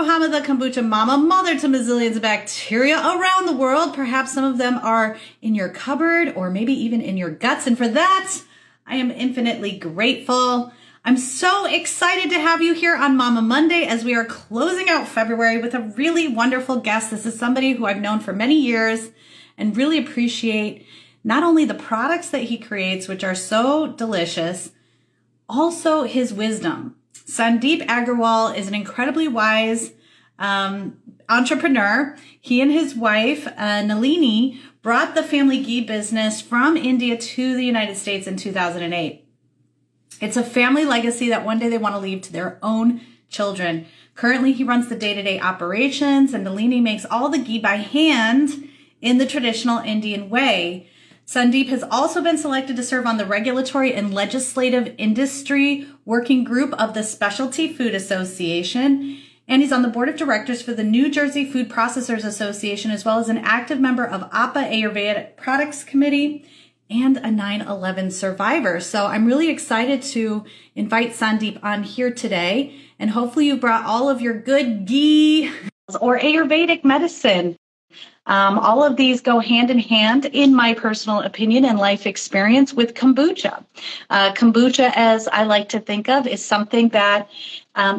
Bahama, the kombucha mama, mother to mazillions of bacteria around the world. Perhaps some of them are in your cupboard or maybe even in your guts. And for that, I am infinitely grateful. I'm so excited to have you here on Mama Monday as we are closing out February with a really wonderful guest. This is somebody who I've known for many years and really appreciate not only the products that he creates, which are so delicious, also his wisdom. Sandeep Agarwal is an incredibly wise entrepreneur. He and his wife, Nalini, brought the family ghee business from India to the United States in 2008. It's a family legacy that one day they want to leave to their own children. Currently, he runs the day-to-day operations, and Nalini makes all the ghee by hand in the traditional Indian way. Sandeep has also been selected to serve on the regulatory and legislative industry working group of the Specialty Food Association, and he's on the board of directors for the New Jersey Food Processors Association, as well as an active member of APA Ayurvedic Products Committee and a 9/11 survivor. So I'm really excited to invite Sandeep on here today, and hopefully you brought all of your good ghee or Ayurvedic medicine. All of these go hand in hand, in my personal opinion and life experience, with kombucha. Kombucha, as I like to think of, is something that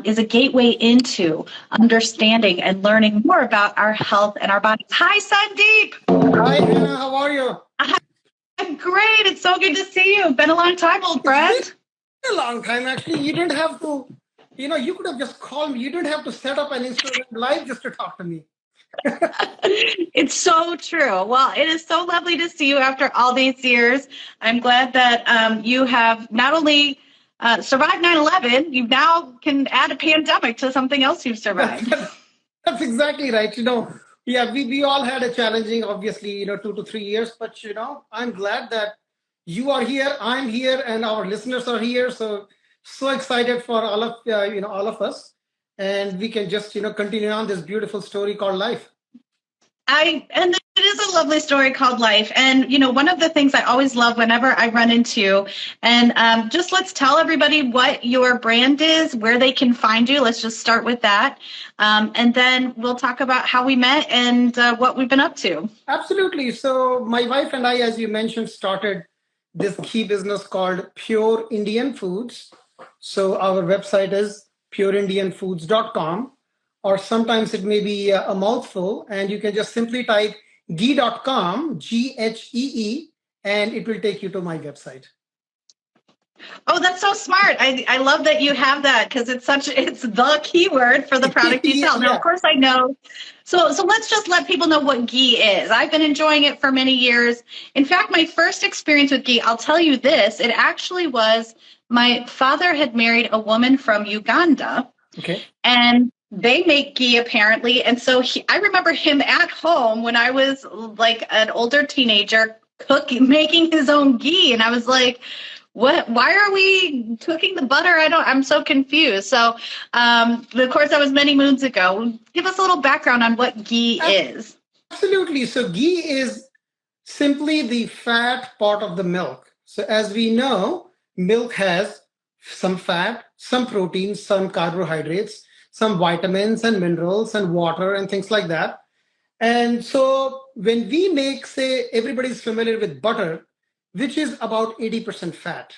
is a gateway into understanding and learning more about our health and our bodies. Hi, Sandeep. Hi, Hannah. How are you? I'm great. It's so good to see you. Been a long time, old friend. It's been a long time, actually. You didn't have to, you could have just called me. You didn't have to set up an Instagram live just to talk to me. It's so true. Well, it is so lovely to see you after all these years. I'm glad that you have not only survived 9/11, you now can add a pandemic to something else you've survived. That's exactly right. Yeah, we all had a challenging, obviously, 2 to 3 years, but, I'm glad that you are here, I'm here, and our listeners are here. So excited for all of us. And we can just, continue on this beautiful story called life. And it is a lovely story called life. And, one of the things I always love whenever I run into you, and just let's tell everybody what your brand is, where they can find you. Let's just start with that. And then we'll talk about how we met and what we've been up to. Absolutely. So my wife and I, as you mentioned, started this ghee business called Pure Indian Foods. So our website is pureindianfoods.com, or sometimes it may be a mouthful, and you can just simply type ghee.com, Ghee, and it will take you to my website. Oh, that's so smart. I love that you have that, because it's the keyword for the product you sell. Now, of course, I know. So let's just let people know what ghee is. I've been enjoying it for many years. In fact, my first experience with ghee, I'll tell you this, it actually was my father had married a woman from Uganda. Okay. And they make ghee apparently. And so I remember him at home when I was like an older teenager making his own ghee. And I was like, what, why are we cooking the butter? I'm so confused. So, of course, that was many moons ago. Give us a little background on what ghee is. Absolutely. So ghee is simply the fat part of the milk. So as we know, milk has some fat, some protein, some carbohydrates, some vitamins and minerals and water and things like that. And so when we make, say, everybody's familiar with butter, which is about 80% fat,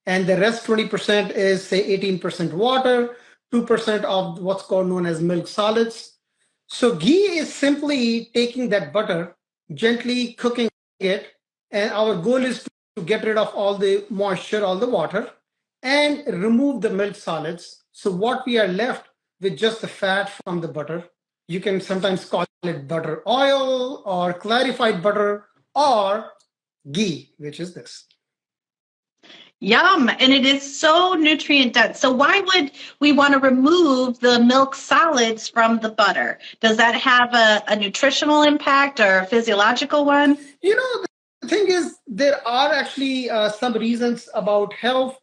and the rest 20% is, say, 18% water, 2% of what's called known as milk solids. So ghee is simply taking that butter, gently cooking it, and our goal is to get rid of all the moisture, all the water, and remove the milk solids. So what we are left with just the fat from the butter. You can sometimes call it butter oil or clarified butter or ghee, which is this. Yum. And it is so nutrient dense. So why would we want to remove the milk solids from the butter? Does that have a nutritional impact or a physiological one? The thing is, there are actually some reasons about health.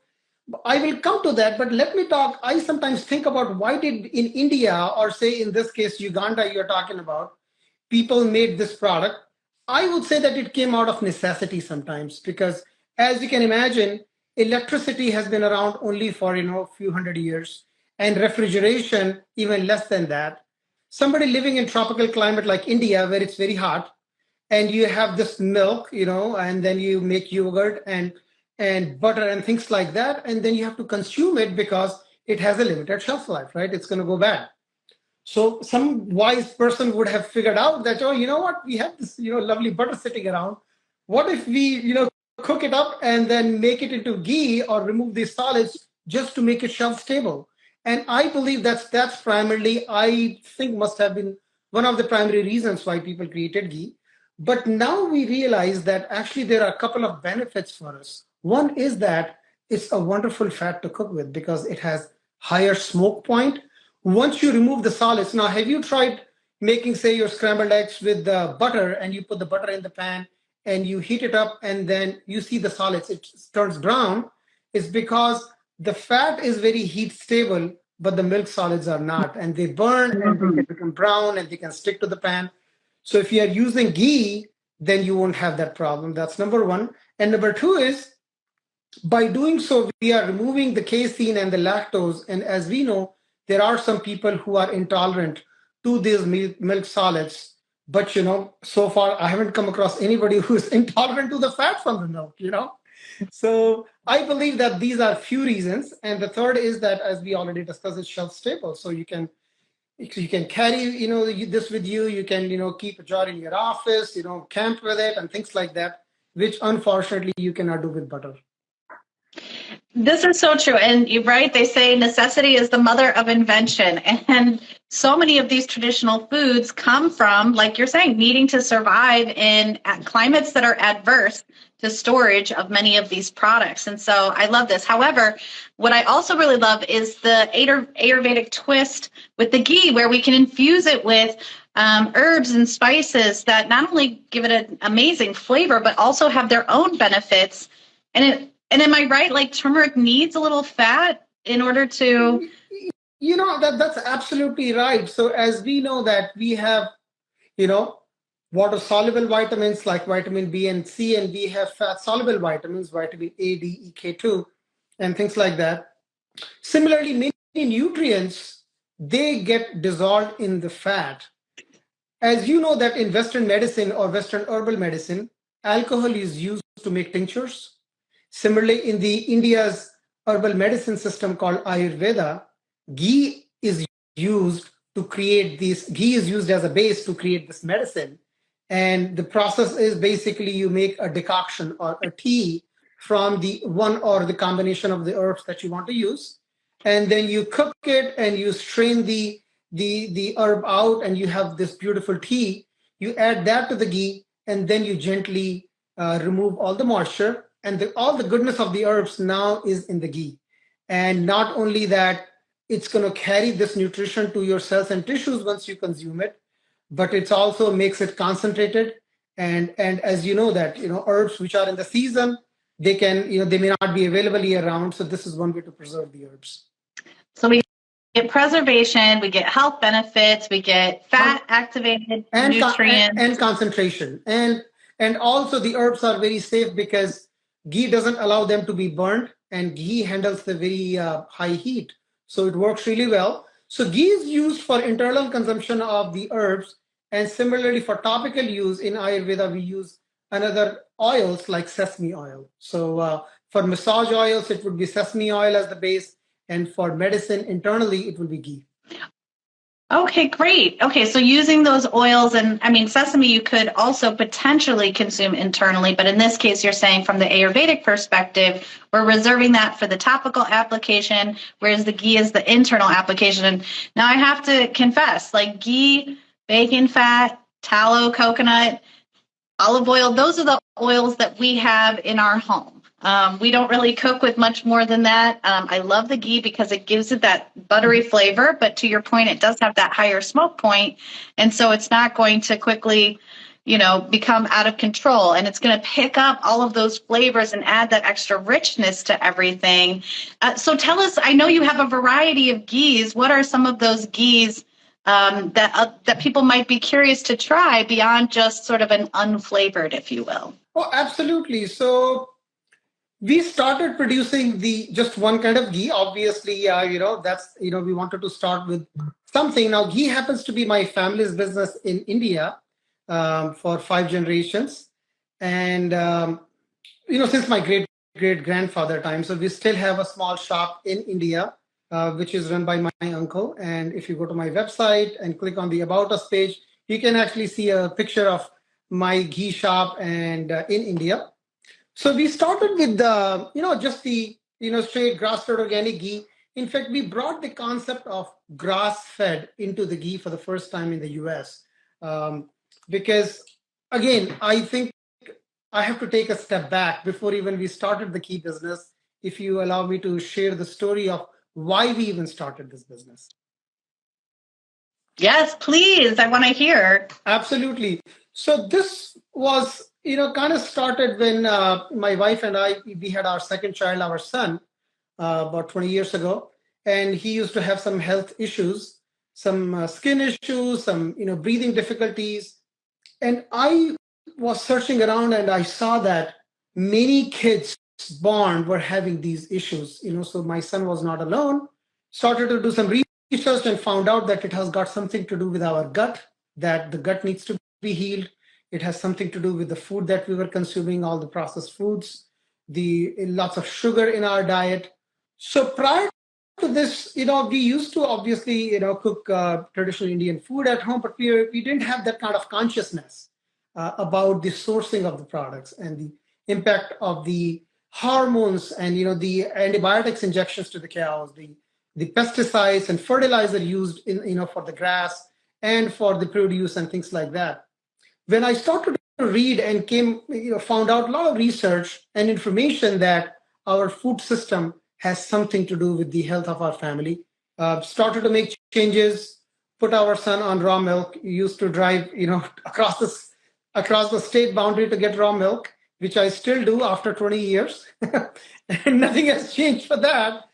I will come to that, but let me talk. I sometimes think about why did in India, or say in this case, Uganda, you're talking about, people made this product. I would say that it came out of necessity sometimes, because as you can imagine, electricity has been around only for, a few hundred years. and refrigeration even less than that. Somebody living in tropical climate like India, where it's very hot, and you have this milk, and then you make yogurt and butter and things like that, and then you have to consume it because it has a limited shelf life, right? It's going to go bad. So some wise person would have figured out that, oh, you know what? We have this, lovely butter sitting around. What if we, cook it up and then make it into ghee or remove these solids just to make it shelf stable? And I believe that's primarily, I think, must have been one of the primary reasons why people created ghee. But now we realize that actually there are a couple of benefits for us. One is that it's a wonderful fat to cook with because it has higher smoke point. Once you remove the solids, now have you tried making, say, your scrambled eggs with the butter, and you put the butter in the pan and you heat it up and then you see the solids, it turns brown? It's because the fat is very heat stable, but the milk solids are not, and they burn and they can become brown and they can stick to the pan. So if you are using ghee, then you won't have that problem. That's number one. And number two is, by doing so, we are removing the casein and the lactose. And as we know, there are some people who are intolerant to these milk solids. But, so far, I haven't come across anybody who's intolerant to the fat from the milk, So I believe that these are few reasons. And the third is that, as we already discussed, it's shelf stable. So you can carry, this with you. You can, keep a jar in your office, camp with it and things like that, which unfortunately you cannot do with butter. This is so true. And you're right. They say necessity is the mother of invention. And so many of these traditional foods come from, like you're saying, needing to survive in climates that are adverse to storage of many of these products. And so I love this. However, what I also really love is the Ayurvedic twist with the ghee, where we can infuse it with herbs and spices that not only give it an amazing flavor, but also have their own benefits. And am I right? Like turmeric needs a little fat in order to... That's absolutely right. So as we know that we have, water-soluble vitamins like vitamin B and C, and we have fat-soluble vitamins, vitamin A, D, E, K2, and things like that. Similarly, many nutrients, they get dissolved in the fat. As you know that in Western medicine or Western herbal medicine, alcohol is used to make tinctures. Similarly, in the India's herbal medicine system called Ayurveda, ghee is used as a base to create this medicine. And the process is basically you make a decoction or a tea from the one or the combination of the herbs that you want to use. And then you cook it and you strain the herb out and you have this beautiful tea. You add that to the ghee and then you gently remove all the moisture, and all the goodness of the herbs now is in the ghee. And not only that, it's going to carry this nutrition to your cells and tissues once you consume it, but it also makes it concentrated. And as you know that, herbs which are in the season, they may not be available year round. So this is one way to preserve the herbs. So we get preservation, we get health benefits, we get fat activated nutrients. And concentration. And also the herbs are very safe because ghee doesn't allow them to be burnt, and ghee handles the very high heat. So it works really well. So ghee is used for internal consumption of the herbs. And similarly for topical use in Ayurveda, we use another oils like sesame oil. So for massage oils, it would be sesame oil as the base. And for medicine internally, it will be ghee. Okay, great. Okay, so using those oils, and sesame you could also potentially consume internally, but in this case, you're saying from the Ayurvedic perspective, we're reserving that for the topical application, whereas the ghee is the internal application. And now I have to confess, like ghee, bacon fat, tallow, coconut, olive oil, those are the oils that we have in our home. We don't really cook with much more than that. I love the ghee because it gives it that buttery flavor, but to your point, it does have that higher smoke point. And so it's not going to quickly, become out of control. And it's going to pick up all of those flavors and add that extra richness to everything. So tell us, I know you have a variety of ghees. What are some of those ghees that people might be curious to try beyond just sort of an unflavored, if you will? Oh, absolutely. So we started producing the just one kind of ghee. Obviously, that's we wanted to start with something. Now, ghee happens to be my family's business in India for 5 generations, and since my great grandfather time. So we still have a small shop in India, which is run by my uncle. And if you go to my website and click on the About Us page, you can actually see a picture of my ghee shop and in India. So we started with just the straight grass-fed organic ghee. In fact, we brought the concept of grass-fed into the ghee for the first time in the U.S. Because again, I think I have to take a step back before even we started the ghee business. If you allow me to share the story of why we even started this business. Yes, please. I want to hear. Absolutely. So this was, kind of started when my wife and I, we had our second child, our son, about 20 years ago. And he used to have some health issues, some skin issues, some, breathing difficulties. And I was searching around and I saw that many kids born were having these issues, so my son was not alone. Started to do some research and found out that it has got something to do with our gut, that the gut needs to be healed. It has something to do with the food that we were consuming, all the processed foods, the lots of sugar in our diet. So prior to this, we used to obviously, cook traditional Indian food at home, but we didn't have that kind of consciousness about the sourcing of the products and the impact of the hormones and the antibiotics injections to the cows, the pesticides and fertilizer used in for the grass and for the produce and things like that. When I started to read and found out a lot of research and information that our food system has something to do with the health of our family. Started to make changes, put our son on raw milk. He used to drive, across the state boundary to get raw milk, which I still do after 20 years, and nothing has changed for that.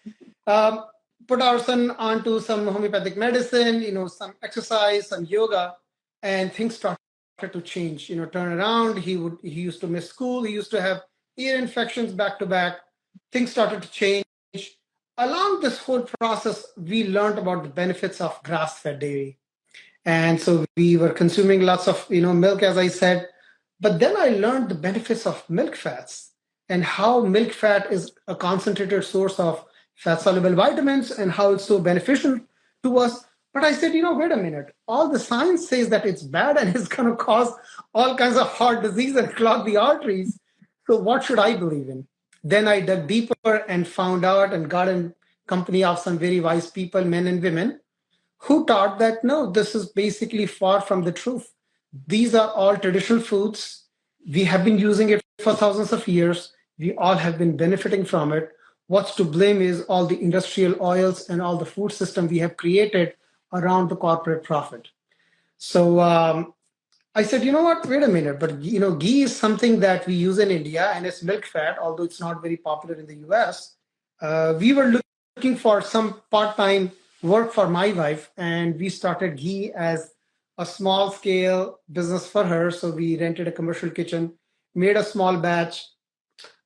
Put our son onto some homeopathic medicine, some exercise, some yoga, and things started to change. Turn around. He used to miss school. He used to have ear infections back to back. Things started to change. Along this whole process, we learned about the benefits of grass-fed dairy. And so we were consuming lots of milk, as I said. But then I learned the benefits of milk fats and how milk fat is a concentrated source of fat-soluble vitamins and how it's so beneficial to us. But I said, wait a minute. All the science says that it's bad and it's going to cause all kinds of heart disease and clog the arteries. So what should I believe in? Then I dug deeper and found out and got in company of some very wise people, men and women, who taught that no, this is basically far from the truth. These are all traditional foods. We have been using it for thousands of years. We all have been benefiting from it. What's to blame is all the industrial oils and all the food system we have created around the corporate profit. So I said, you know what, wait a minute, but ghee is something that we use in India and it's milk fat, although it's not very popular in the US. We were looking for some part-time work for my wife, and we started ghee as a small scale business for her. So we rented a commercial kitchen, made a small batch,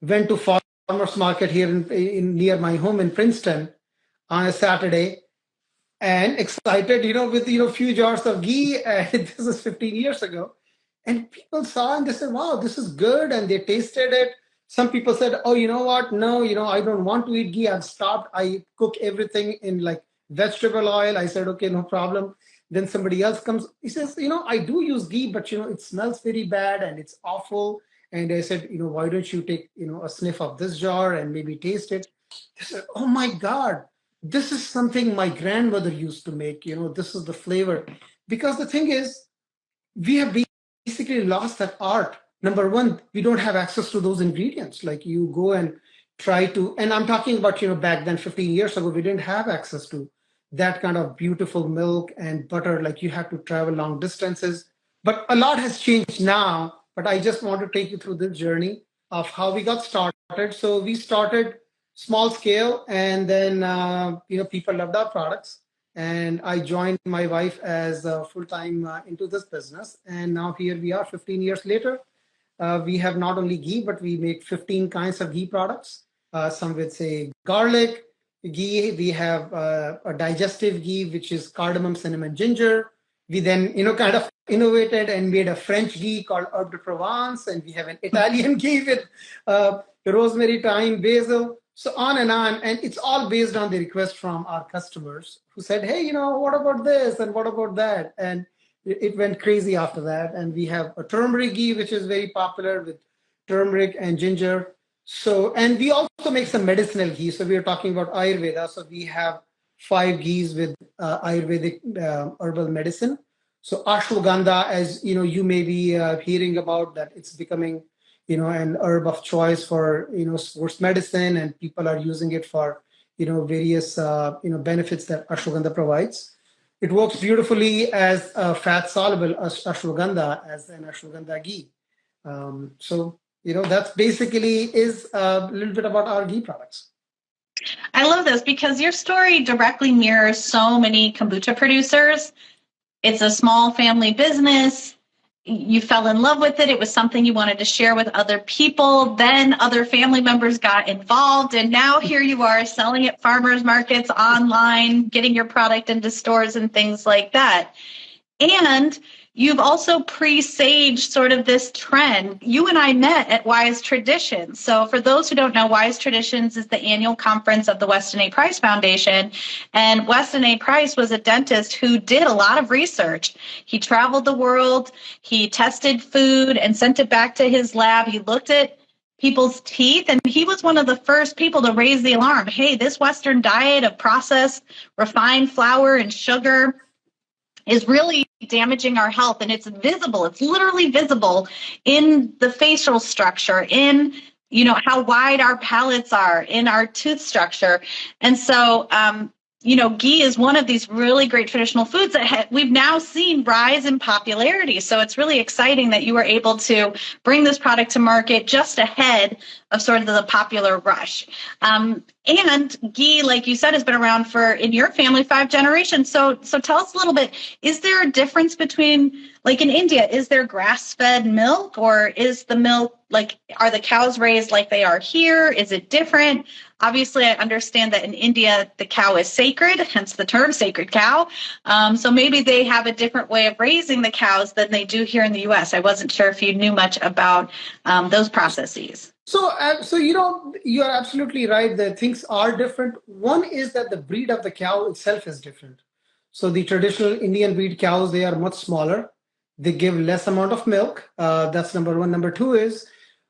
went to farmers market here in near my home in Princeton on a Saturday, and excited, with few jars of ghee. And this is 15 years ago, and people saw and they said, "Wow, this is good," and they tasted it. Some people said, "Oh, you know what? No, I don't want to eat ghee. I've stopped. I cook everything in like vegetable oil." I said, "Okay, no problem." Then somebody else comes. He says, "I do use ghee, but it smells very bad and it's awful." And I said, "Why don't you take a sniff of this jar and maybe taste it?" They said, "Oh my God, this is something my grandmother used to make. This is the flavor." Because the thing is, we have basically lost that art. Number one, we don't have access to those ingredients. Like you go and try to, and I'm talking about, back then, 15 years ago, we didn't have access to that kind of beautiful milk and butter. Like you have to travel long distances. But a lot has changed now. But I just want to take you through this journey of how we got started. So we started small scale, and then, people loved our products. And I joined my wife as full time into this business. And now here we are 15 years later. We have not only ghee, but we make 15 kinds of ghee products. Some with, say, garlic ghee. We have a digestive ghee, which is cardamom, cinnamon, ginger. We then, kind of innovated and made a French ghee called Herbe de Provence, and we have an Italian ghee with rosemary, thyme, basil, so on and on. And it's all based on the request from our customers who said, hey, what about this and what about that? And it went crazy after that. And we have a turmeric ghee, which is very popular with turmeric and ginger. So, and we also make some medicinal ghee. So we are talking about Ayurveda. So we have 5 ghees with Ayurvedic herbal medicine. So ashwagandha, as you may be hearing about that, it's becoming, an herb of choice for, sports medicine, and people are using it for, various, benefits that ashwagandha provides. It works beautifully as a fat soluble ashwagandha, as an ashwagandha ghee. So that's basically is a little bit about our ghee products. I love this because your story directly mirrors so many kombucha producers. It's a small family business. You fell in love with it. It was something you wanted to share with other people. Then other family members got involved. And now here you are selling at farmers markets, online, getting your product into stores and things like that. And you've also presaged sort of this trend. You and I met at Wise Traditions. So for those who don't know, Wise Traditions is the annual conference of the Weston A. Price Foundation. And Weston A. Price was a dentist who did a lot of research. He traveled the world. He tested food and sent it back to his lab. He looked at people's teeth, and he was one of the first people to raise the alarm. Hey, this Western diet of processed, refined flour and sugar is really damaging our health, and it's visible. It's literally visible in the facial structure, in how wide our palates are, in our tooth structure. And so ghee is one of these really great traditional foods that we've now seen rise in popularity. So it's really exciting that you were able to bring this product to market just ahead of sort of the popular rush. And ghee, like you said, has been around in your family, 5 generations. So tell us a little bit, is there a difference between, like in India, is there grass-fed milk, or is the milk, are the cows raised like they are here? Is it different? Obviously, I understand that in India, the cow is sacred, hence the term sacred cow. So maybe they have a different way of raising the cows than they do here in the U.S. I wasn't sure if you knew much about those processes. So you're absolutely right that things are different. One is that the breed of the cow itself is different. So the traditional Indian breed cows, they are much smaller. They give less amount of milk. That's number one. Number two is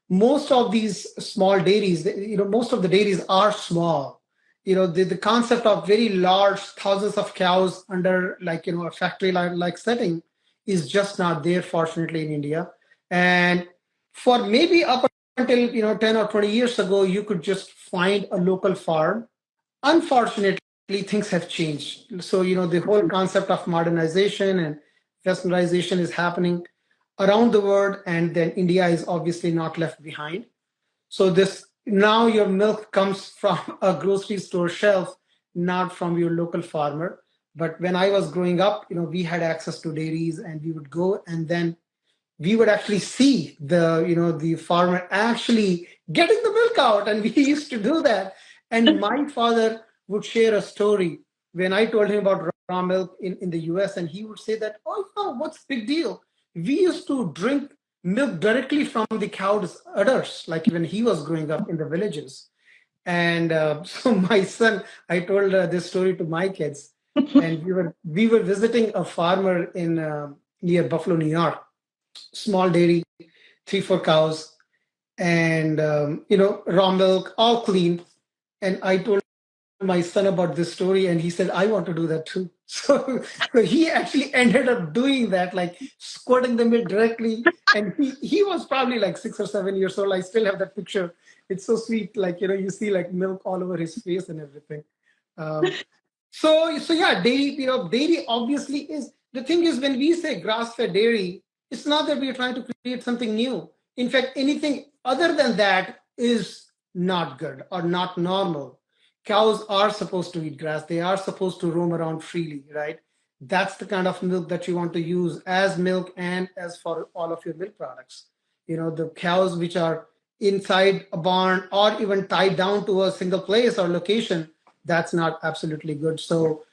most of these small dairies, most of the dairies are small. The concept of very large thousands of cows under a factory like setting is just not there, fortunately, in India. And for maybe up until 10 or 20 years ago, you could just find a local farm. Unfortunately, things have changed. So the whole concept of modernization and westernization is happening around the world, and then India is obviously not left behind. So this now your milk comes from a grocery store shelf, not from your local farmer. But when I was growing up, we had access to dairies, and we would go, and then we would actually see the farmer actually getting the milk out, and we used to do that. And my father would share a story when I told him about raw milk in the US, and he would say that, oh, what's the big deal? We used to drink milk directly from the cow's udders, like when he was growing up in the villages. And so my son, I told this story to my kids, and we were visiting a farmer in near Buffalo, New York. Small dairy, 3-4 cows, and raw milk, all clean. And I told my son about this story, and he said, I want to do that too. So he actually ended up doing that, like squirting the milk directly. And he was probably like 6 or 7 years old. I still have that picture. It's so sweet. You see milk all over his face and everything. So yeah, dairy obviously is, the thing is, when we say grass-fed dairy, it's not that we're trying to create something new. In fact, anything other than that is not good or not normal. Cows are supposed to eat grass. They are supposed to roam around freely, right? That's the kind of milk that you want to use as milk and as for all of your milk products. the cows which are inside a barn or even tied down to a single place or location, that's not absolutely good. So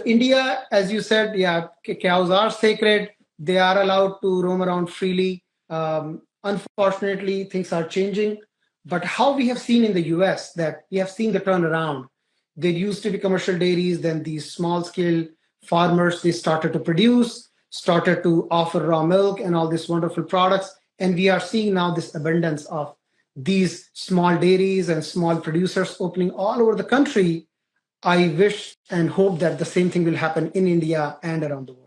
India, as you said, yeah, cows are sacred. They are allowed to roam around freely. Unfortunately, things are changing. But how we have seen in the US that we have seen the turnaround. There used to be commercial dairies, then these small scale farmers, they started to produce, started to offer raw milk and all these wonderful products. And we are seeing now this abundance of these small dairies and small producers opening all over the country. I wish and hope that the same thing will happen in India and around the world.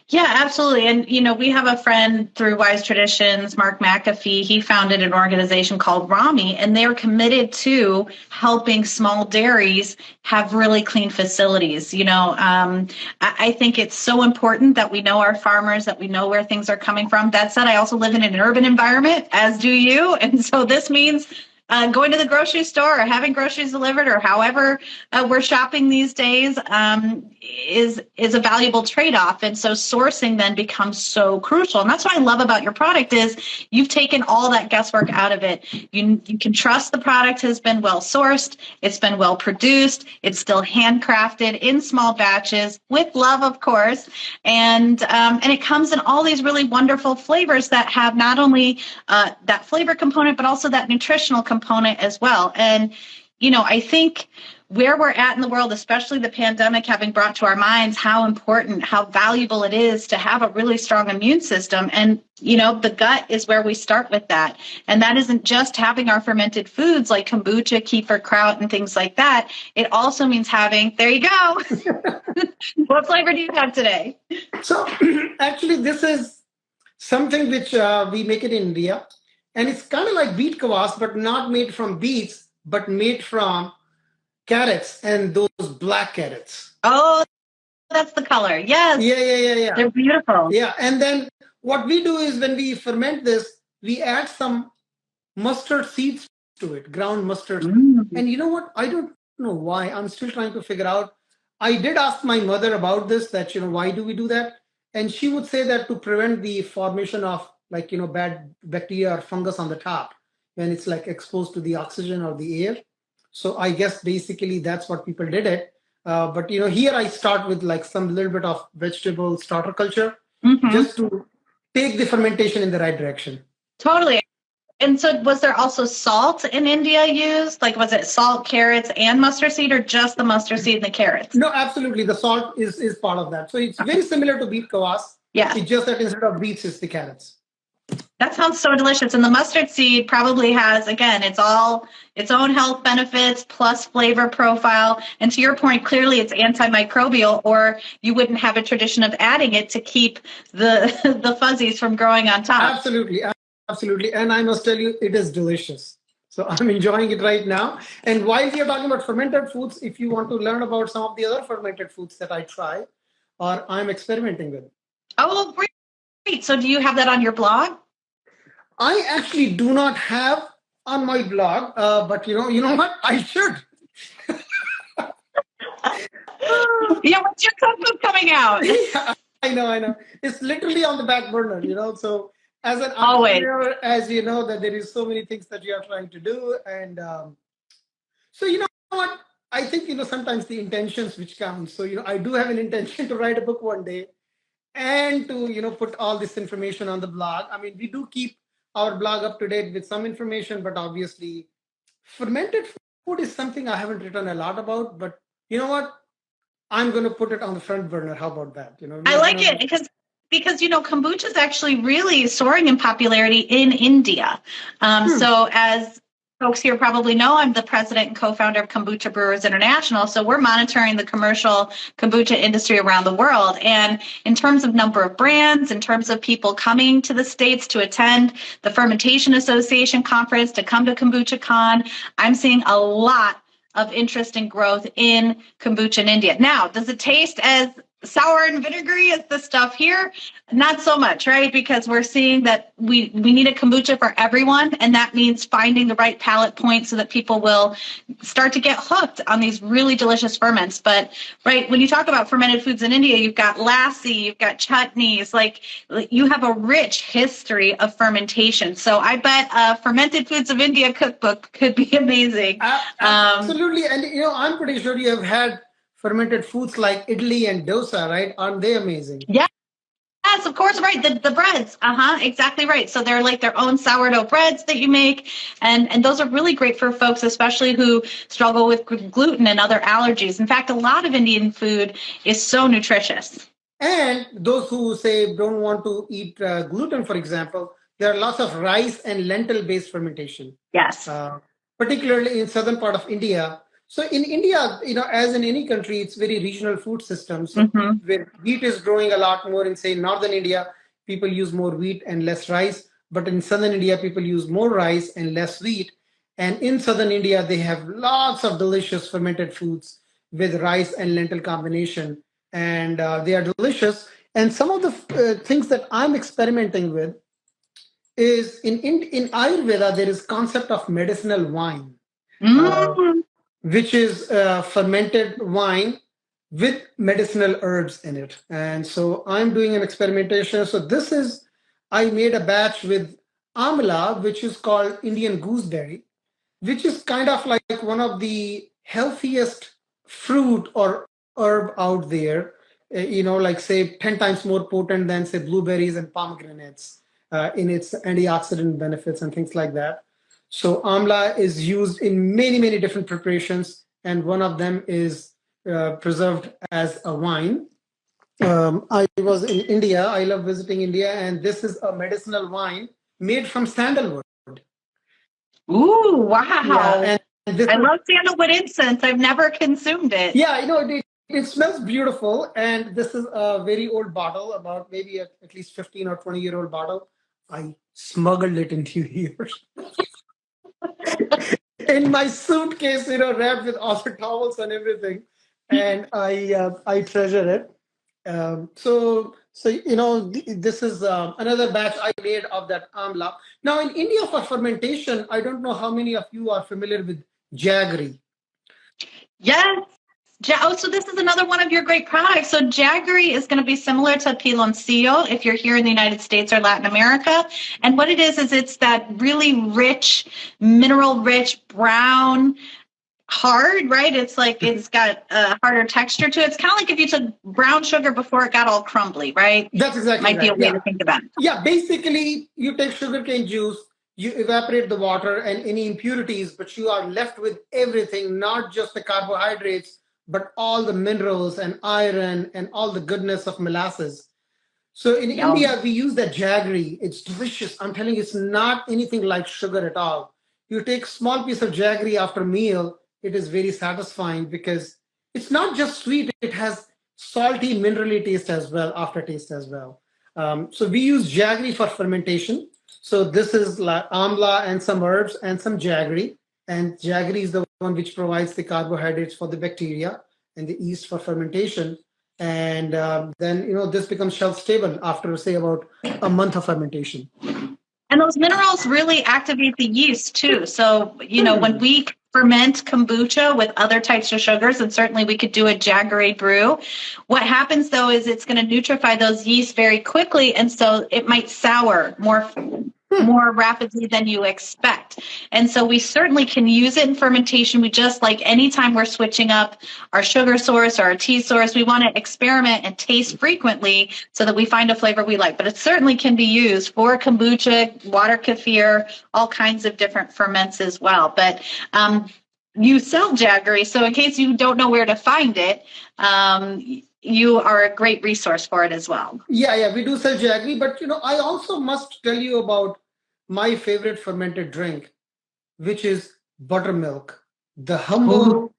Yeah, absolutely. And, we have a friend through Wise Traditions, Mark McAfee. He founded an organization called Rami, and they're committed to helping small dairies have really clean facilities. I think it's so important that we know our farmers, that we know where things are coming from. That said, I also live in an urban environment, as do you. And so this means going to the grocery store or having groceries delivered or however we're shopping these days is a valuable trade-off. And so sourcing then becomes so crucial. And that's what I love about your product is you've taken all that guesswork out of it. You can trust the product has been well sourced. It's been well produced. It's still handcrafted in small batches with love, of course. And it comes in all these really wonderful flavors that have not only that flavor component, but also that nutritional component as well. And, I think where we're at in the world, especially the pandemic having brought to our minds how important, how valuable it is to have a really strong immune system. And, the gut is where we start with that. And that isn't just having our fermented foods like kombucha, kefir, kraut, and things like that. It also means having, there you go. What flavor do you have today? So actually, this is something which we make it in India. And it's kind of like beet kvass, but not made from beets, but made from carrots and those black carrots. Oh, that's the color. Yes. Yeah. They're beautiful. Yeah. And then what we do is when we ferment this, we add some mustard seeds to it, ground mustard. And you know what? I don't know why. I'm still trying to figure out. I did ask my mother about this, that, why do we do that? And she would say that to prevent the formation of bad bacteria or fungus on the top when it's exposed to the oxygen or the air. So I guess basically that's what people did it. But here I start with some little bit of vegetable starter culture just to take the fermentation in the right direction. Totally. And so was there also salt in India used? Was it salt, carrots, and mustard seed, or just the mustard seed and the carrots? No, absolutely. The salt is part of that. So it's very similar to beet kvass. Yeah. It's just that instead of beets, it's the carrots. That sounds so delicious. And the mustard seed probably has, again, it's all its own health benefits plus flavor profile. And to your point, clearly it's antimicrobial, or you wouldn't have a tradition of adding it to keep the fuzzies from growing on top. Absolutely. And I must tell you, it is delicious. So I'm enjoying it right now. And while we are talking about fermented foods, if you want to learn about some of the other fermented foods that I try or I'm experimenting with. Oh, great. So do you have that on your blog? I actually do not have on my blog, but you know what? I should. Yeah, what's your cookbook coming out? Yeah, I know. It's literally on the back burner, So as an entrepreneur, as you know, that there is so many things that you are trying to do. And so you know what? I think, sometimes the intentions which count. So, I do have an intention to write a book one day and to, put all this information on the blog. I mean, we do keep our blog up to date with some information, but obviously fermented food is something I haven't written a lot about, but you know what? I'm going to put it on the front burner. How about that? I like it because kombucha is actually really soaring in popularity in India. So as folks here probably know, I'm the president and co-founder of Kombucha Brewers International. So we're monitoring the commercial kombucha industry around the world. And in terms of number of brands, in terms of people coming to the States to attend the Fermentation Association conference, to come to Kombucha Con, I'm seeing a lot of interest and growth in kombucha in India. Now, does it taste as sour and vinegary is the stuff here. Not so much, right? Because we're seeing that we need a kombucha for everyone. And that means finding the right palate point so that people will start to get hooked on these really delicious ferments. But right, when you talk about fermented foods in India, you've got lassi, you've got chutneys, like you have a rich history of fermentation. So I bet Fermented Foods of India cookbook could be amazing. Absolutely. And, I'm pretty sure you have had fermented foods like idli and dosa, right? Aren't they amazing? Yeah. Yes, of course, right. The breads. Exactly right. So they're like their own sourdough breads that you make. And those are really great for folks, especially who struggle with gluten and other allergies. In fact, a lot of Indian food is so nutritious. And those who say don't want to eat gluten, for example, there are lots of rice and lentil based fermentation. Yes. Particularly in southern part of India. So in India, as in any country, it's very regional food system. So where wheat is growing a lot more in, say, northern India, people use more wheat and less rice. But in southern India, people use more rice and less wheat. And in southern India, they have lots of delicious fermented foods with rice and lentil combination. And they are delicious. And some of the things that I'm experimenting with is in Ayurveda, there is concept of medicinal wine, which is fermented wine with medicinal herbs in it. And so I'm doing an experimentation. So I made a batch with amla, which is called Indian gooseberry, which is kind of like one of the healthiest fruit or herb out there, like say 10 times more potent than say blueberries and pomegranates in its antioxidant benefits and things like that. So amla is used in many, many different preparations, and one of them is preserved as a wine. I was in India. I love visiting India, and this is a medicinal wine made from sandalwood. Ooh, wow. Yeah, and I love sandalwood incense. I've never consumed it. Yeah, it smells beautiful. And this is a very old bottle, about maybe at least 15 or 20-year-old bottle. I smuggled it into here in my suitcase, wrapped with all the towels and everything. And I treasure it. This is another batch I made of that amla. Now in India for fermentation, I don't know how many of you are familiar with jaggery. Yes. So this is another one of your great products. So jaggery is going to be similar to piloncillo if you're here in the United States or Latin America. And what it is it's that really rich, mineral-rich, brown, hard, right? It's like it's got a harder texture to it. It's kind of like if you took brown sugar before it got all crumbly, right? That's exactly Might be a way to think about it. Yeah, basically you take sugarcane juice, you evaporate the water and any impurities, but you are left with everything, not just the carbohydrates, but all the minerals and iron and all the goodness of molasses. So in India, we use that jaggery. It's delicious. I'm telling you, it's not anything like sugar at all. You take a small piece of jaggery after a meal, it is very satisfying because it's not just sweet, it has salty, minerally taste as well, aftertaste as well. So we use jaggery for fermentation. So this is like amla and some herbs and some jaggery. And jaggery is the one which provides the carbohydrates for the bacteria and the yeast for fermentation. And then, this becomes shelf stable after, say, about a month of fermentation. And those minerals really activate the yeast too. So, when we ferment kombucha with other types of sugars, and certainly we could do a jaggery brew, what happens though is it's going to nutrify those yeast very quickly. And so it might sour more rapidly than you expect. And so we certainly can use it in fermentation. We just, like anytime we're switching up our sugar source or our tea source, we want to experiment and taste frequently so that we find a flavor we like. But it certainly can be used for kombucha, water kefir, all kinds of different ferments as well. But you sell jaggery, so in case you don't know where to find it, you are a great resource for it as well. Yeah, we do sell jaggery, but I also must tell you about my favorite fermented drink, which is buttermilk. The humble,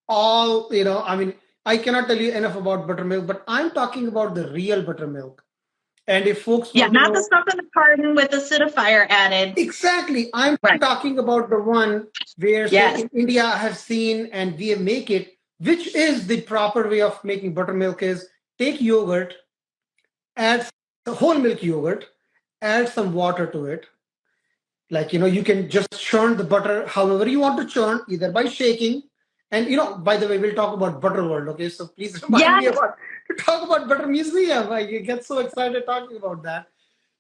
I cannot tell you enough about buttermilk, but I'm talking about the real buttermilk. And if folks not the stuff in the carton with acidifier added. Exactly. I'm talking about the one where in India I have seen and we make it, which is the proper way of making buttermilk is take yogurt, add the whole milk yogurt, add some water to it. Like, you can just churn the butter however you want to churn, either by shaking. And, by the way, we'll talk about butter world. Okay. So please remind me Yes. about to talk about butter museum. I get so excited talking about that.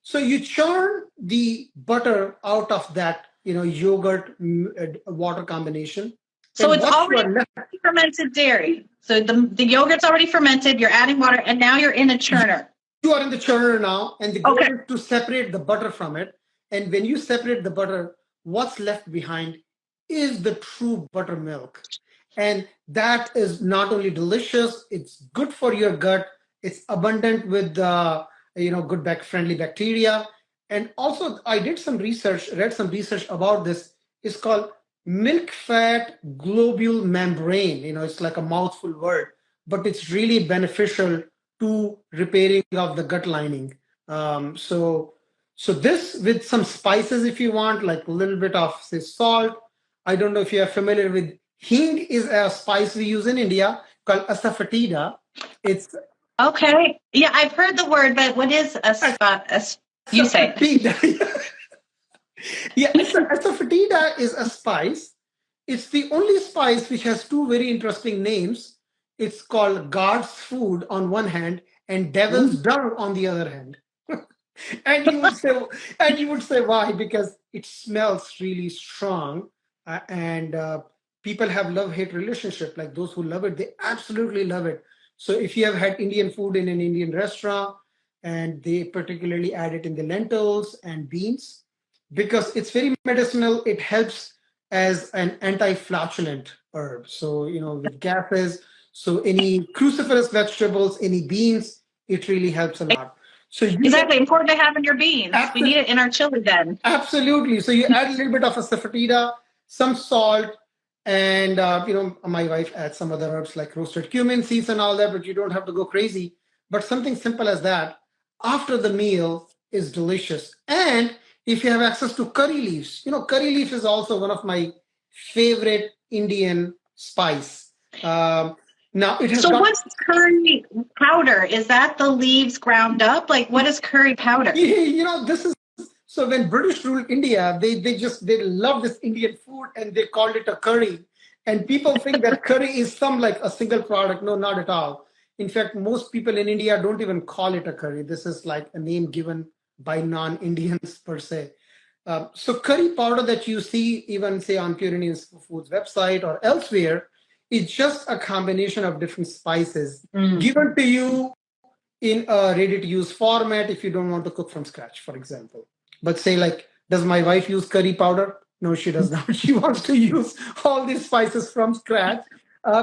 So you churn the butter out of that, yogurt water combination. So And it's what you already are left, fermented dairy. So the yogurt's already fermented. You're adding water, and now you're in a churner. you are in the churner now, and the goal Okay. is to separate the butter from it. And when you separate the butter, what's left behind is the true buttermilk. And that is not only delicious, it's good for your gut. It's abundant with good friendly bacteria. And also, I did some research, read some research about this. It's called milk fat globule membrane. It's like a mouthful word, but it's really beneficial to repairing of the gut lining. So this with some spices if you want, like a little bit of say salt. I don't know if you are familiar with hing is a spice we use in India called asafoetida. It's Okay. Yeah, I've heard the word, but what is a spot? You say. asafoetida. Yeah, asafoetida is a spice. It's the only spice which has two very interesting names. It's called God's food on one hand and devil's dung on the other hand. and you would say, why? Because it smells really strong, and people have love-hate relationship. Like those who love it, they absolutely love it. So if you have had Indian food in an Indian restaurant, and they particularly add it in the lentils and beans, because it's very medicinal. It helps as an anti-flatulent herb. So, with gases, so any cruciferous vegetables, any beans, it really helps a lot. So Exactly. Important to have in your beans. We need it in our chili then. Absolutely. So you add a little bit of asafoetida, some salt, and my wife adds some other herbs like roasted cumin seeds and all that, but you don't have to go crazy. But something simple as that after the meal is delicious. And if you have access to curry leaves, curry leaf is also one of my favorite Indian spice. Now it has So what's curry powder? Is that the leaves ground up? Like what is curry powder? This is so when British ruled India, they love this Indian food and they called it a curry. And people think that curry is some like a single product. No, not at all. In fact, most people in India don't even call it a curry. This is like a name given by non-Indians per se. So curry powder that you see even say on Pure Indian Foods website or elsewhere, it's just a combination of different spices given to you in a ready-to-use format if you don't want to cook from scratch, for example. But say like, does my wife use curry powder? No, she does not. She wants to use all these spices from scratch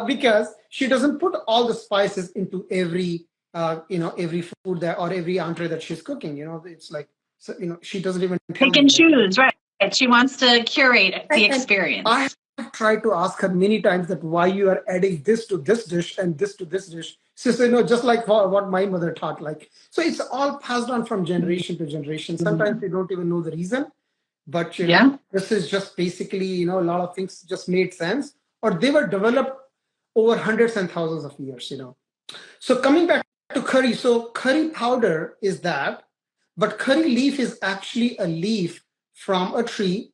because she doesn't put all the spices into every food that or every entree that she's cooking. It's like, so, she doesn't even pick and choose, right? She wants to curate the experience. I have tried to ask her many times that why you are adding this to this dish and this to this dish. She said, no, just like what my mother taught. Like, so it's all passed on from generation to generation. Sometimes they don't even know the reason, but this is just basically, a lot of things just made sense, or they were developed over hundreds and thousands of years. So coming back to curry, so curry powder is that, but curry leaf is actually a leaf from a tree,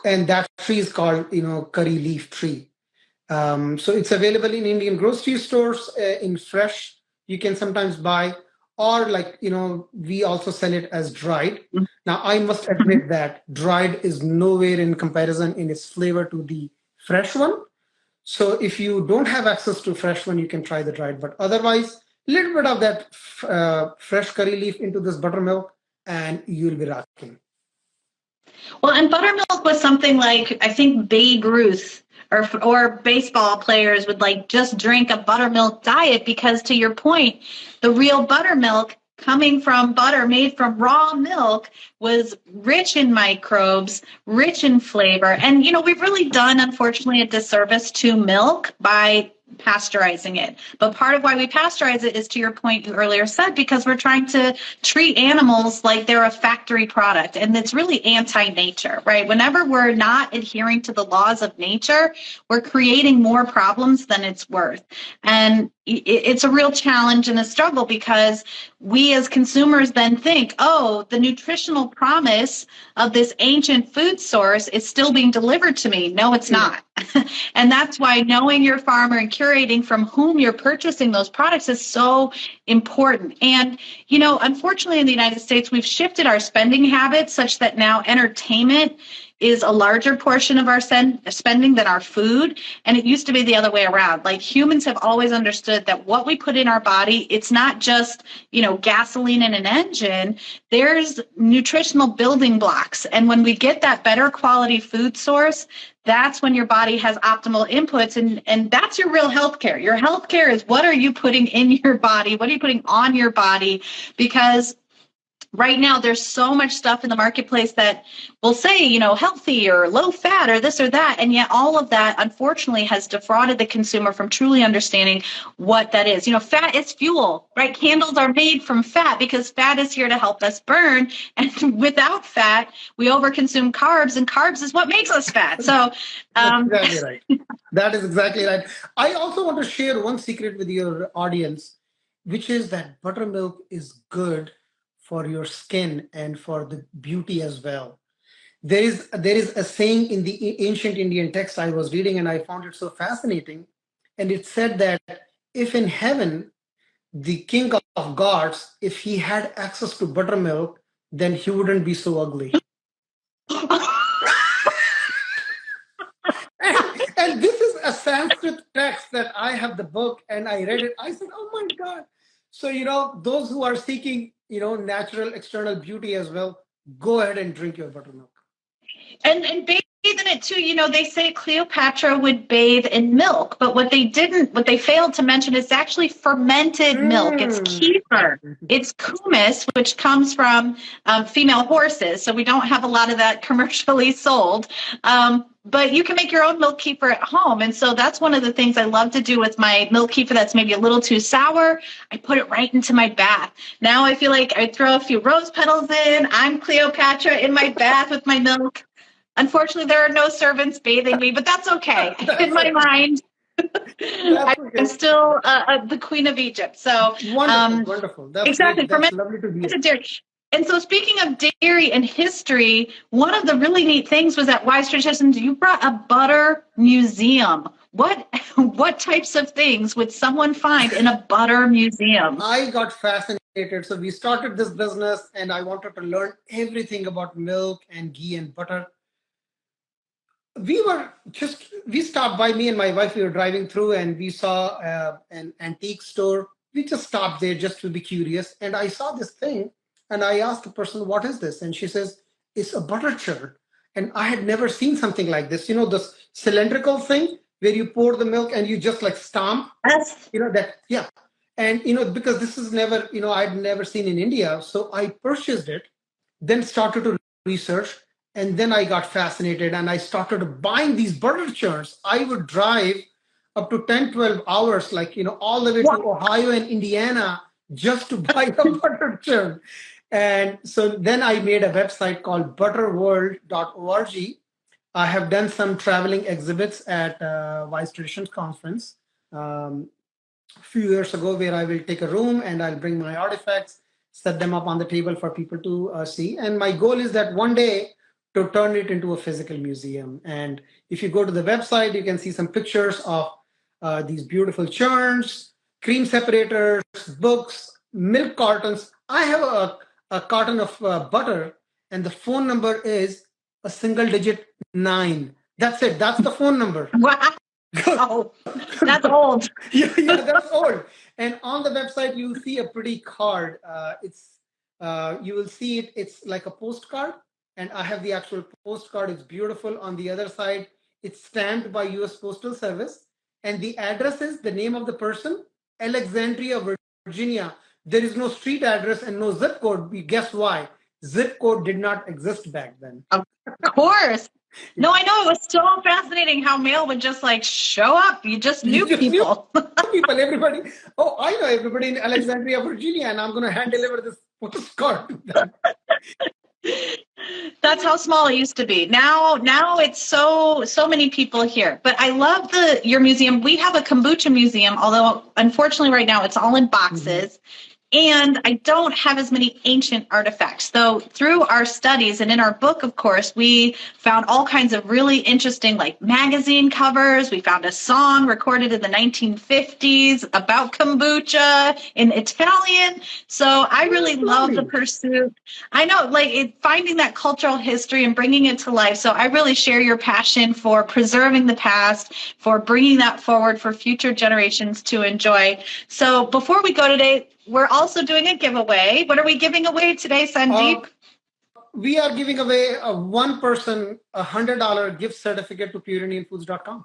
and that tree is called, curry leaf tree. So it's available in Indian grocery stores in fresh. You can sometimes buy, or like, we also sell it as dried. Now, I must admit that dried is nowhere in comparison in its flavor to the fresh one. So if you don't have access to fresh one, you can try the dried. But otherwise, a little bit of that fresh curry leaf into this buttermilk, and you'll be rocking. Well, and buttermilk was something like, I think Babe Ruth or baseball players would like just drink a buttermilk diet because, to your point, the real buttermilk coming from butter made from raw milk was rich in microbes, rich in flavor. And, we've really done, unfortunately, a disservice to milk by pasteurizing it. But part of why we pasteurize it is, to your point you earlier said, because we're trying to treat animals like they're a factory product. And it's really anti-nature, right? Whenever we're not adhering to the laws of nature, we're creating more problems than it's worth. And, it's a real challenge and a struggle because we as consumers then think, oh, the nutritional promise of this ancient food source is still being delivered to me. No, it's not. And that's why knowing your farmer and curating from whom you're purchasing those products is so important. And, unfortunately in the United States, we've shifted our spending habits such that now entertainment is a larger portion of our spending than our food. And it used to be the other way around. Like humans have always understood that what we put in our body, it's not just, gasoline in an engine. There's nutritional building blocks. And when we get that better quality food source, that's when your body has optimal inputs. And that's your real healthcare. Your healthcare is what are you putting in your body? What are you putting on your body? Because right now, there's so much stuff in the marketplace that will say, healthy or low fat or this or that. And yet all of that, unfortunately, has defrauded the consumer from truly understanding what that is. Fat is fuel, right? Candles are made from fat because fat is here to help us burn. And without fat, we overconsume carbs, and carbs is what makes us fat. So that's exactly right. That is exactly right. I also want to share one secret with your audience, which is that buttermilk is good for your skin and for the beauty as well. There is a saying in the ancient Indian text I was reading, and I found it so fascinating. And it said that if in heaven the king of gods, if he had access to buttermilk, then he wouldn't be so ugly. And this is a Sanskrit text that I have the book and I read it. I said, oh my God. So, those who are seeking, natural external beauty as well, go ahead and drink your buttermilk. And bathe in it too. They say Cleopatra would bathe in milk, but what they failed to mention is actually fermented milk. It's kefir. It's kumis, which comes from female horses. So we don't have a lot of that commercially sold. But you can make your own milk kefir at home. And so that's one of the things I love to do with my milk kefir that's maybe a little too sour. I put it right into my bath. Now I feel like I throw a few rose petals in. I'm Cleopatra in my bath with my milk. Unfortunately, there are no servants bathing me, but that's okay. In my mind, I'm still the Queen of Egypt. So wonderful. That's exactly. Great. That's lovely to hear. Dairy. And so speaking of dairy and history, one of the really neat things was at Wise Traditions, you brought a butter museum. What types of things would someone find in a butter museum? I got fascinated. So we started this business and I wanted to learn everything about milk and ghee and butter. We stopped by, me and my wife, we were driving through and we saw an antique store. We just stopped there just to be curious. And I saw this thing and I asked the person, what is this? And she says, it's a butter churn. And I had never seen something like this. This cylindrical thing where you pour the milk and you just like stomp. Yes. Yeah. And, because this is never, I'd never seen in India. So I purchased it, then started to research. And then I got fascinated and I started buying these butter churns. I would drive up to 10, 12 hours, all the way to Ohio and Indiana just to buy a butter churn. And so then I made a website called butterworld.org. I have done some traveling exhibits at Wise Traditions Conference a few years ago, where I will take a room and I'll bring my artifacts, set them up on the table for people to see. And my goal is that one day to turn it into a physical museum. And if you go to the website, you can see some pictures of these beautiful churns, cream separators, books, milk cartons. I have a carton of butter, and the phone number is a single digit 9. That's it. That's the phone number. Wow. Oh, that's old. yeah, that's old. And on the website, you'll see a pretty card. You will see it. It's like a postcard. And I have the actual postcard. It's beautiful. On the other side, it's stamped by US Postal Service. And the address is the name of the person, Alexandria, Virginia. There is no street address and no zip code. Guess why? Zip code did not exist back then. Of course. No, I know. It was so fascinating how mail would just show up. You just knew people. Everybody. Oh, I know everybody in Alexandria, Virginia, and I'm going to hand deliver this postcard to them. That's how small it used to be. Now it's so many people here. But I love your museum. We have a kombucha museum, although unfortunately right now it's all in boxes. And I don't have as many ancient artifacts. Though through our studies and in our book, of course, we found all kinds of really interesting like magazine covers. We found a song recorded in the 1950s about kombucha in Italian. So I really love the pursuit. I know, finding that cultural history and bringing it to life. So I really share your passion for preserving the past, for bringing that forward for future generations to enjoy. So before we go today, we're also doing a giveaway. What are we giving away today, Sandeep? We are giving away a one person $100 gift certificate to pureindianfoods.com.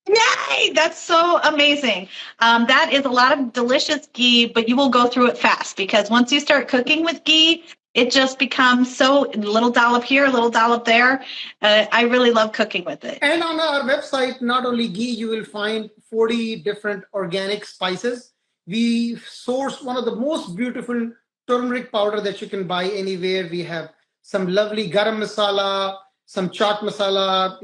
Yay! That's so amazing. That is a lot of delicious ghee, but you will go through it fast because once you start cooking with ghee, it just becomes so a little dollop here, a little dollop there. I really love cooking with it. And on our website, not only ghee, you will find 40 different organic spices. We source one of the most beautiful turmeric powder that you can buy anywhere. We have some lovely garam masala, some chaat masala,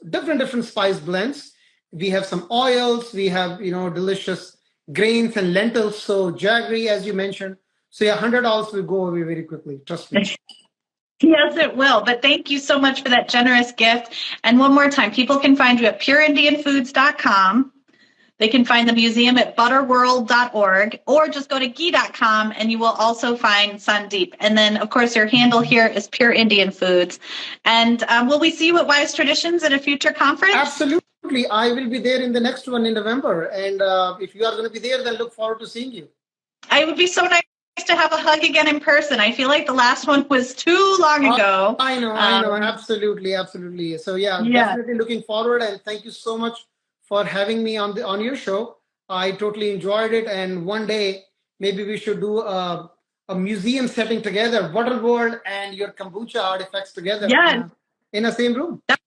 different spice blends. We have some oils. We have, delicious grains and lentils. So jaggery, as you mentioned. So yeah, $100 will go away very quickly. Trust me. Yes, it will. But thank you so much for that generous gift. And one more time, people can find you at pureindianfoods.com. They can find the museum at butterworld.org or just go to ghee.com and you will also find Sandeep. And then, of course, your handle here is Pure Indian Foods. And will we see you at Wise Traditions at a future conference? Absolutely. I will be there in the next one in November. And if you are going to be there, then look forward to seeing you. It would be so nice to have a hug again in person. I feel like the last one was too long ago. I know. Absolutely. So definitely looking forward. And thank you so much for having me on your show. I totally enjoyed it. And one day, maybe we should do a museum setting together, Butterworld and your kombucha artifacts together in the same room. That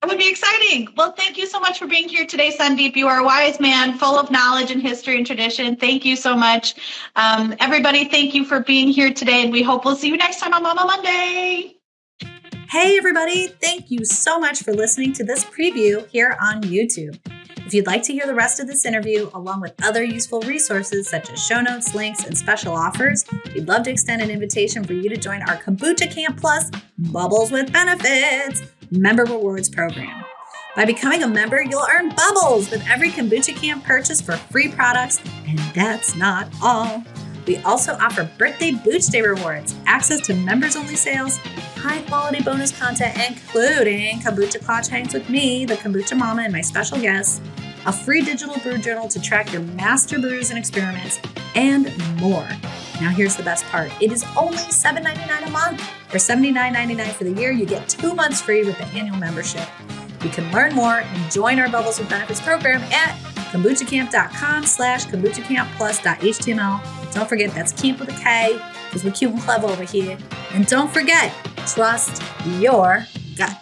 would be exciting. Well, thank you so much for being here today, Sandeep. You are a wise man, full of knowledge and history and tradition. Thank you so much. Everybody, thank you for being here today. And we hope we'll see you next time on Mama Monday. Hey, everybody. Thank you so much for listening to this preview here on YouTube. If you'd like to hear the rest of this interview, along with other useful resources such as show notes, links, and special offers, we'd love to extend an invitation for you to join our Kombucha Kamp Plus Bubbles with Benefits member rewards program. By becoming a member, you'll earn bubbles with every Kombucha Kamp purchase for free products, and that's not all. We also offer birthday booch day rewards, access to members-only sales, high-quality bonus content, including kombucha clutch hangs with me, the Kombucha Mama, and my special guests, a free digital brew journal to track your master brews and experiments, and more. Now here's the best part. It is only $7.99 a month. For $79.99 for the year, you get 2 months free with the annual membership. You can learn more and join our Bubbles with Benefits program at kombuchakamp.com/kombuchakamp+.html. Don't forget, that's camp with a K, because we're cute and clever over here. And don't forget, trust your gut.